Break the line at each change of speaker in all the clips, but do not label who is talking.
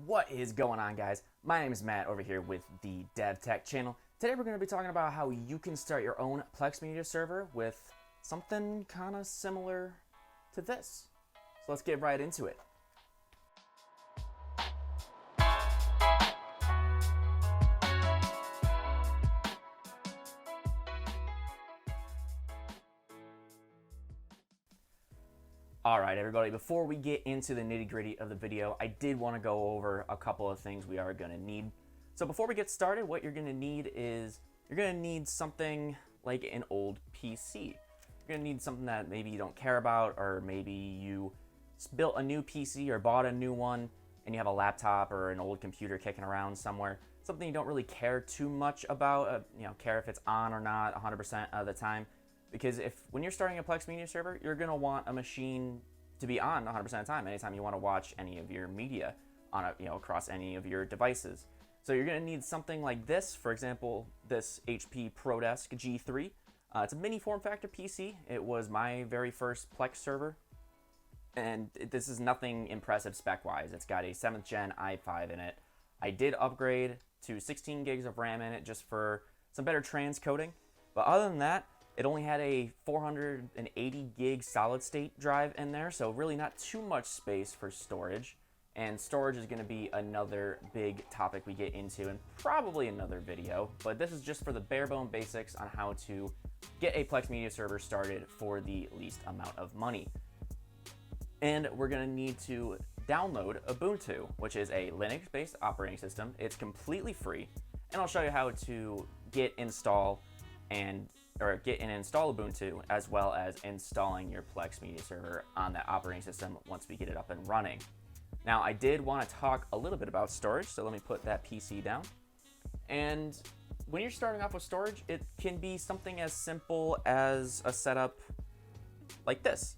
What is going on, guys? My name is Matt over here with the DevTek channel. Today we're going to be talking about how you can start your own Plex Media server with something kind of similar to this. So let's get right into it. Alright everybody, before we get into the nitty-gritty of the video, I did want to go over a couple of things we are going to need. So before we get started, what you're going to need is, you're going to need something like an old PC. You're going to need something that maybe you don't care about, or maybe you built a new PC or bought a new one, and you have a laptop or an old computer kicking around somewhere. Something you don't really care too much about, care if it's on or not 100% of the time. Because when you're starting a Plex Media server, you're going to want a machine to be on 100% of the time, anytime you want to watch any of your media on across any of your devices. So you're going to need something like this. For example, this HP ProDesk G3. It's a mini form factor PC. It was my very first Plex server. And this is nothing impressive spec-wise. It's got a 7th gen i5 in it. I did upgrade to 16 gigs of RAM in it just for some better transcoding. But other than that, it only had a 480 gig solid state drive in there, so really not too much space for storage. And storage is going to be another big topic we get into in probably another video. But this is just for the bare bone basics on how to get a Plex Media server started for the least amount of money. And we're going to need to download Ubuntu, which is a Linux-based operating system. It's completely free, and I'll show you how to get and install Ubuntu, as well as installing your Plex Media server on that operating system once we get it up and running. Now, I did want to talk a little bit about storage, so let me put that PC down. And when you're starting off with storage, it can be something as simple as a setup like this.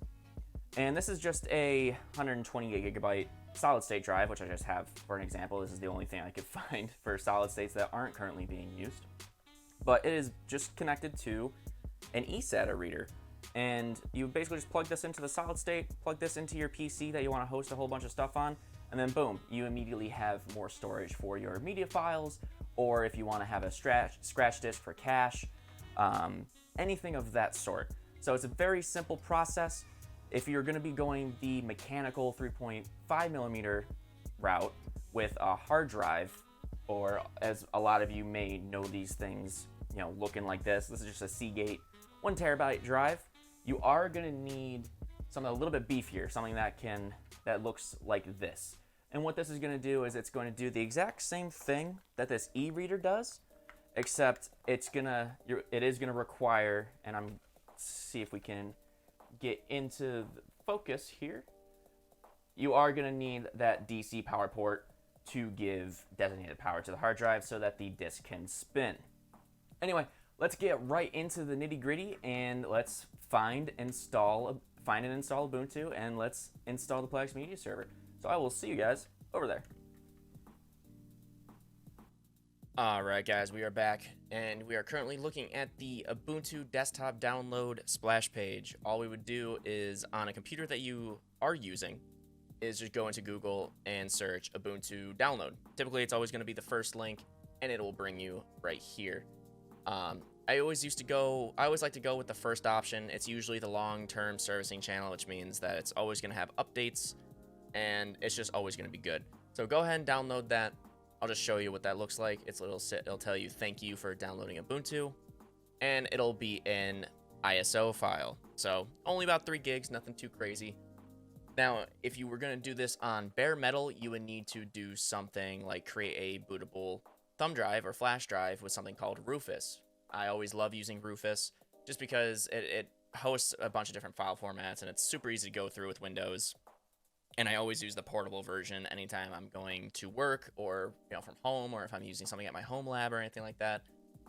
And this is just a 128 gigabyte solid state drive, which I just have for an example. This is the only thing I could find for solid states that aren't currently being used. But it is just connected to an eSATA reader. And you basically just plug this into the solid state, plug this into your PC that you want to host a whole bunch of stuff on, and then boom, you immediately have more storage for your media files, or if you want to have a scratch disk for cache, anything of that sort. So it's a very simple process. If you're going to be going the mechanical 3.5 millimeter route with a hard drive, or as a lot of you may know these things, looking like this. This is just a Seagate 1 terabyte drive. You are going to need something a little bit beefier, something that looks like this. And what this is going to do is it's going to do the exact same thing that this e-reader does, except it is going to require, and see if we can get into the focus here. You are going to need that DC power port to give designated power to the hard drive so that the disk can spin. Anyway, let's get right into the nitty-gritty, and let's find and install Ubuntu, and let's install the Plex Media server. So I will see you guys over there. Alright guys, we are back, and we are currently looking at the Ubuntu desktop download splash page. All we would do is, on a computer that you are using, is just go into Google and search Ubuntu download. Typically, it's always going to be the first link, and it will bring you right here. I always like to go with the first option. It's usually the long-term servicing channel, which means that it's always going to have updates, and it's just always going to be good. So go ahead and download that. I'll just show you what that looks like. It'll tell you thank you for downloading Ubuntu, and it'll be an ISO file. So only about 3 gigs, nothing too crazy. Now, if you were going to do this on bare metal, you would need to do something like create a bootable thumb drive or flash drive with something called Rufus. I always love using Rufus just because it hosts a bunch of different file formats, and it's super easy to go through with Windows. And I always use the portable version anytime I'm going to work, or from home, or if I'm using something at my home lab or anything like that.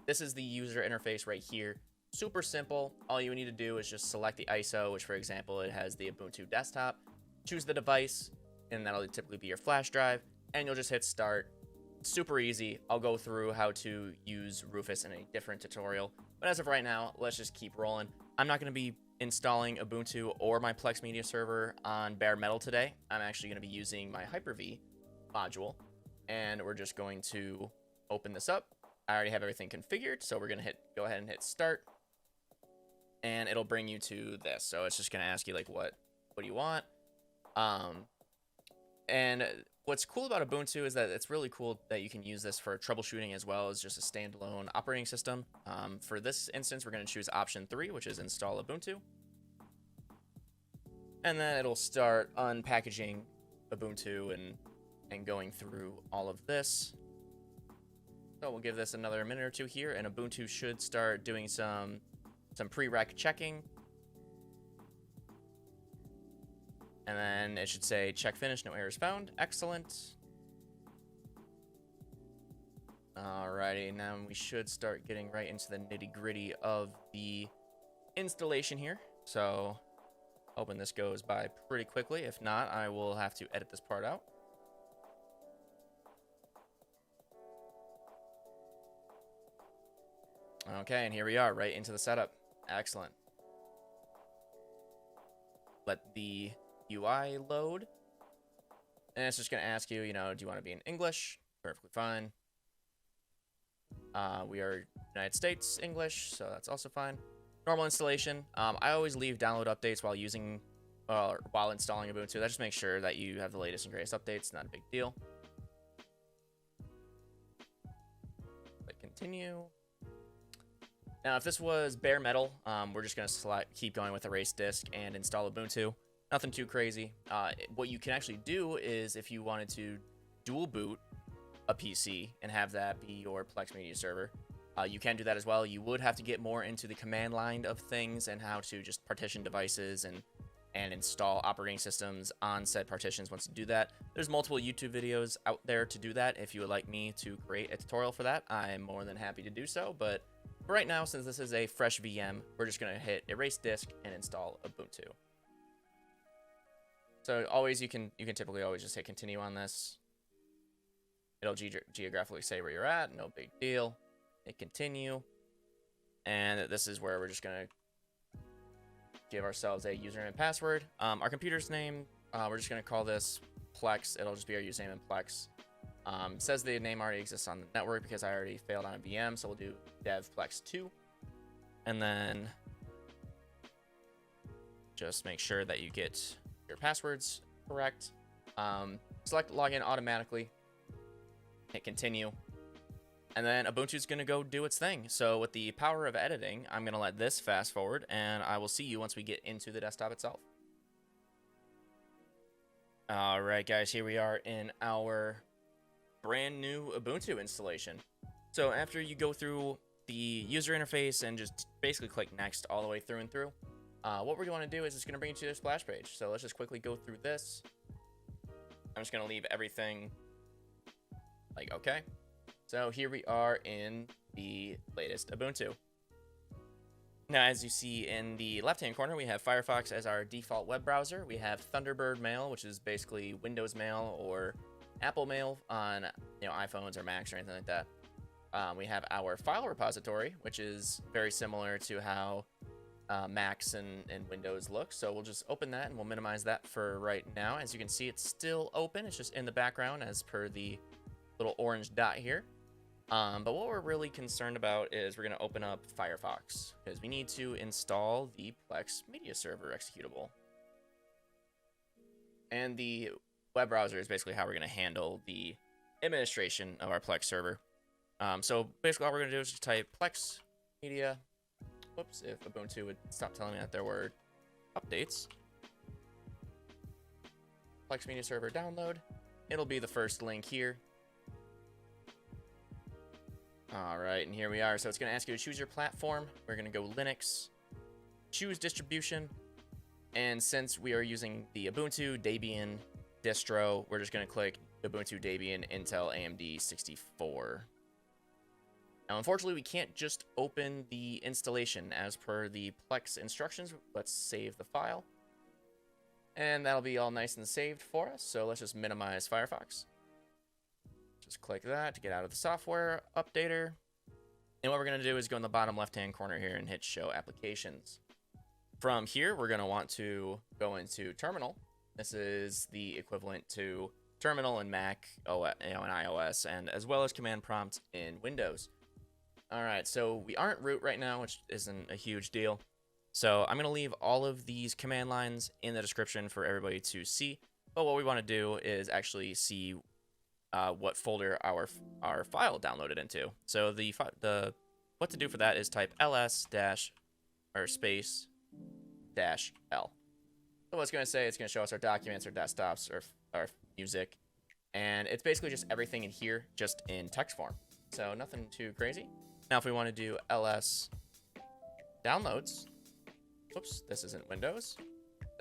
This is the user interface right here. Super simple. All you need to do is just select the ISO, which for example, it has the Ubuntu desktop. Choose the device, and that'll typically be your flash drive, and you'll just hit start. Super easy. I'll go through how to use Rufus in a different tutorial, but as of right now, let's just keep rolling. I'm not going to be installing Ubuntu or my Plex Media server on bare metal today. I'm actually going to be using my Hyper-V
module, and we're just going to open this up. I already have everything configured, so we're gonna go ahead and hit start, and it'll bring you to this. So it's just gonna ask you like what do you want. And what's cool about Ubuntu is that it's really cool that you can use this for troubleshooting as well as just a standalone operating system. For this instance, we're going to choose option 3, which is install Ubuntu. And then it'll start unpackaging Ubuntu and going through all of this. So we'll give this another minute or two here, and Ubuntu should start doing some prereq checking. And then it should say check finish, no errors found. Excellent. Alrighty, now we should start getting right into the nitty-gritty of the installation here. So hoping this goes by pretty quickly. If not, I will have to edit this part out. Okay, and here we are, right into the setup. Excellent. Let the UI load, and it's just going to ask you, do you want to be in English? Perfectly fine. We are United States English, so that's also fine. Normal installation. I always leave download updates while installing Ubuntu. That just makes sure that you have the latest and greatest updates. Not a big deal. Click continue. Now, if this was bare metal, we're just going to keep going with erase disk and install Ubuntu. Nothing too crazy. What you can actually do is if you wanted to dual boot a PC and have that be your Plex Media Server, you can do that as well. You would have to get more into the command line of things and how to just partition devices and install operating systems on said partitions once you do that. There's multiple YouTube videos out there to do that. If you would like me to create a tutorial for that, I'm more than happy to do so. But for right now, since this is a fresh VM, we're just going to hit erase disk and install Ubuntu. So always you can typically always just hit continue on this. It'll geographically say where you're at, no big deal. Hit continue, and this is where we're just gonna give ourselves a username and password. Our computer's name, we're just gonna call this Plex. It'll just be our username in Plex. Says the name already exists on the network because I already failed on a VM, so we'll do devplex2, and then just make sure that you get your passwords correct. Select login automatically, hit continue, and then Ubuntu's gonna go do its thing. So with the power of editing, I'm gonna let this fast forward, and I will see you once we get into the desktop itself. All right, guys, here we are in our brand new Ubuntu installation. So after you go through the user interface and just basically click next all the way through and through, what we're going to do is it's going to bring you to the splash page. So let's just quickly go through this. I'm just going to leave everything like okay. So here we are in the latest Ubuntu. Now, as you see in the left-hand corner, we have Firefox as our default web browser. We have Thunderbird Mail, which is basically Windows Mail or Apple Mail on iPhones or Macs or anything like that. We have our file repository, which is very similar to how Macs and Windows look. So we'll just open that and we'll minimize that for right now. As you can see, it's still open. It's just in the background as per the little orange dot here. But what we're really concerned about is we're going to open up Firefox because we need to install the Plex Media Server executable. And the web browser is basically how we're going to handle the administration of our Plex server. So basically all we're going to do is just type Plex Media. Whoops, if Ubuntu would stop telling me that there were updates. Plex Media Server download. It'll be the first link here. All right, and here we are. So it's going to ask you to choose your platform. We're going to go Linux, choose distribution, and since we are using the Ubuntu Debian distro, we're just going to click Ubuntu Debian Intel AMD 64. Now, unfortunately, we can't just open the installation as per the Plex instructions. Let's save the file, and that'll be all nice and saved for us. So let's just minimize Firefox. Just click that to get out of the software updater. And what we're going to do is go in the bottom left-hand corner here and hit Show Applications. From here, we're going to want to go into Terminal. This is the equivalent to terminal in Mac, OS, and iOS, and as well as command prompt in Windows. All right, so we aren't root right now, which isn't a huge deal. So I'm going to leave all of these command lines in the description for everybody to see. But what we want to do is actually see what folder our file downloaded into. So the what to do for that is type ls dash or space dash l. So what it's going to say, it's going to show us our documents, our desktops, our music, and it's basically just everything in here, just in text form. So nothing too crazy. Now if we want to do ls downloads, whoops, this isn't Windows,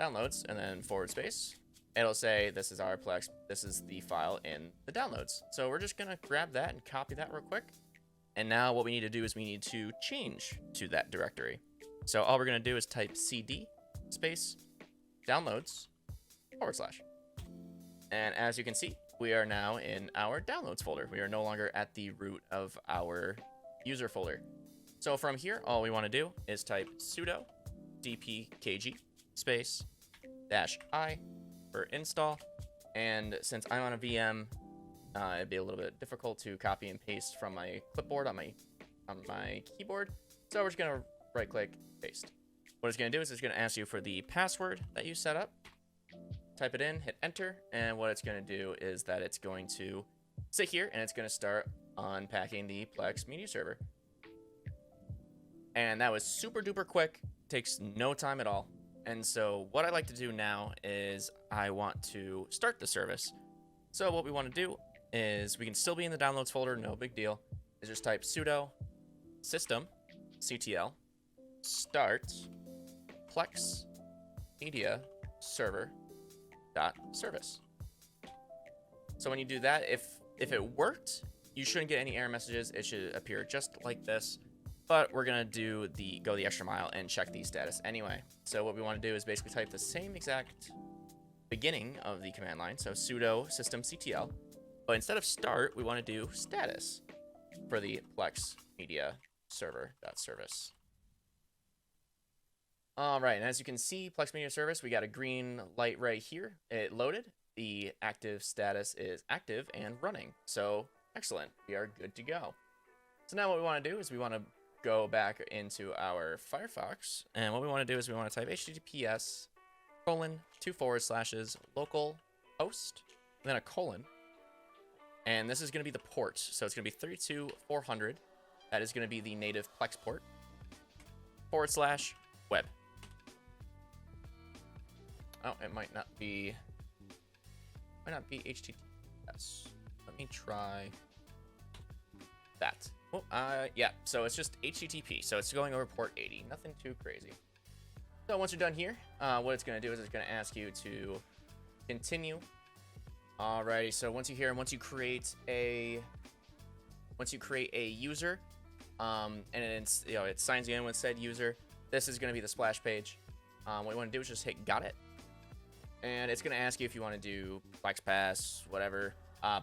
downloads, and then forward space, it'll say this is our Plex, this is the file in the downloads. So we're just gonna grab that and copy that real quick. And now what we need to do is we need to change to that directory. So all we're gonna do is type cd space downloads /. And as you can see, we are now in our downloads folder. We are no longer at the root of our user folder. So from here, all we want to do is type sudo dpkg space -i for install. And since I'm on a VM, it'd be a little bit difficult to copy and paste from my clipboard on my keyboard. So we're just gonna right click, paste. What it's gonna do is it's gonna ask you for the password that you set up. Type it in, hit enter, and what it's gonna do is that it's going to sit here and it's gonna start unpacking the Plex Media Server. And that was super duper quick, takes no time at all. And so what I like to do now is I want to start the service. So what we want to do is we can still be in the downloads folder, no big deal. Is just type sudo systemctl start Plex Media Server.service. So when you do that, if it worked, you shouldn't get any error messages. It should appear just like this. But we're gonna go the extra mile and check the status anyway. So what we want to do is basically type the same exact beginning of the command line, so sudo systemctl, but instead of start, we want to do status for the Plex Media Server.service. All right, and as you can see, Plex Media Service, we got a green light right here. It loaded. The active status is active and running. So excellent, we are good to go. So now what we want to do is we want to go back into our Firefox, and what we want to do is we want to type https://localhost, then a colon, and this is going to be the port, so it's going to be 32400. That is going to be the native Plex port, /web. Oh, it might not be HTTPS. Let me try that. Oh, yeah, so it's just HTTP, so it's going over port 80, nothing too crazy. So once you're done here, what it's going to do is it's going to ask you to continue. Alrighty, so once you create a user, and it's, it signs you in with said user, this is going to be the splash page. What you want to do is just hit got it, and it's going to ask you if you want to do FlexPass, whatever.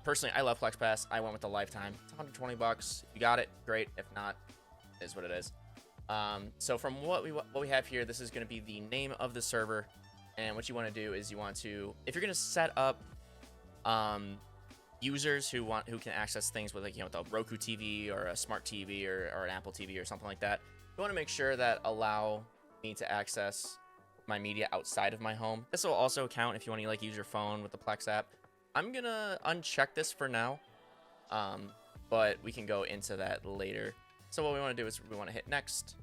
Personally, I love FlexPass. I went with the lifetime. It's $120. You got it, great. If not, it is what it is. So from what we have here, this is going to be the name of the server, and what you want to do is you want to, if you're going to set up users who can access things with, like, with a Roku TV or a smart TV or an Apple TV or something like that, you want to make sure that allow me to access my media outside of my home. This will also count if you want to use your phone with the Plex app. I'm gonna uncheck this for now, but we can go into that later. So what we want to do is we want to hit next.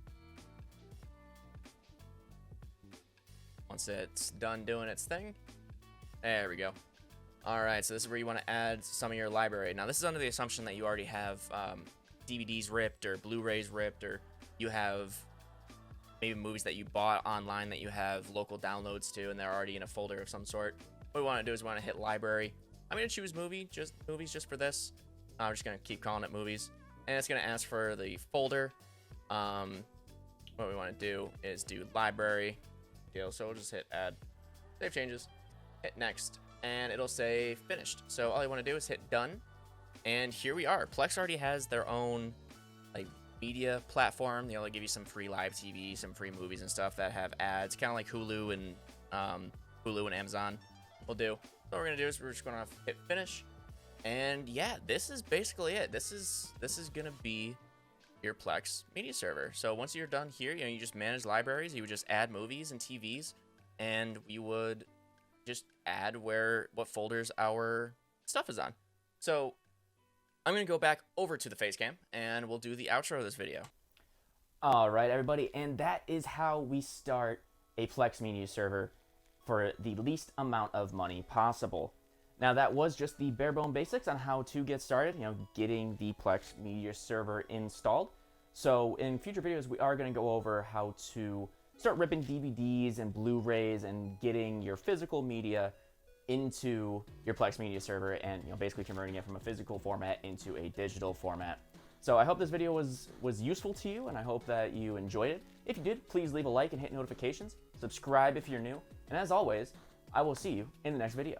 Once it's done doing its thing, there we go. All right, so this is where you want to add some of your library. Now this is under the assumption that you already have DVDs ripped or Blu-rays ripped, or you have maybe movies that you bought online that you have local downloads to, and they're already in a folder of some sort. What we want to do is we want to hit library. I'm going to choose movies just for this. I'm just going to keep calling it movies. And it's going to ask for the folder. What we want to do is do library. So we'll just hit add, save changes, hit next, and it'll say finished. So all you want to do is hit done. And here we are. Plex already has their own media platform. They'll give you some free live TV, some free movies and stuff that have ads, kind of like Hulu and Amazon will do. So what we're gonna do is we're just gonna hit finish, and yeah, this is basically it. This is gonna be your Plex Media Server. So once you're done here, you just manage libraries. You would just add movies and TVs, and we would just add what folders our stuff is on. So I'm gonna go back over to the Facecam, and we'll do the outro of this video.
All right, everybody, and that is how we start a Plex Media Server for the least amount of money possible. Now, that was just the bare bone basics on how to get started, getting the Plex Media Server installed. So in future videos, we are going to go over how to start ripping DVDs and Blu-rays and getting your physical media into your Plex Media Server and basically converting it from a physical format into a digital format. So I hope this video was useful to you, and I hope that you enjoyed it. If you did, please leave a like and hit notifications. Subscribe if you're new. And as always, I will see you in the next video.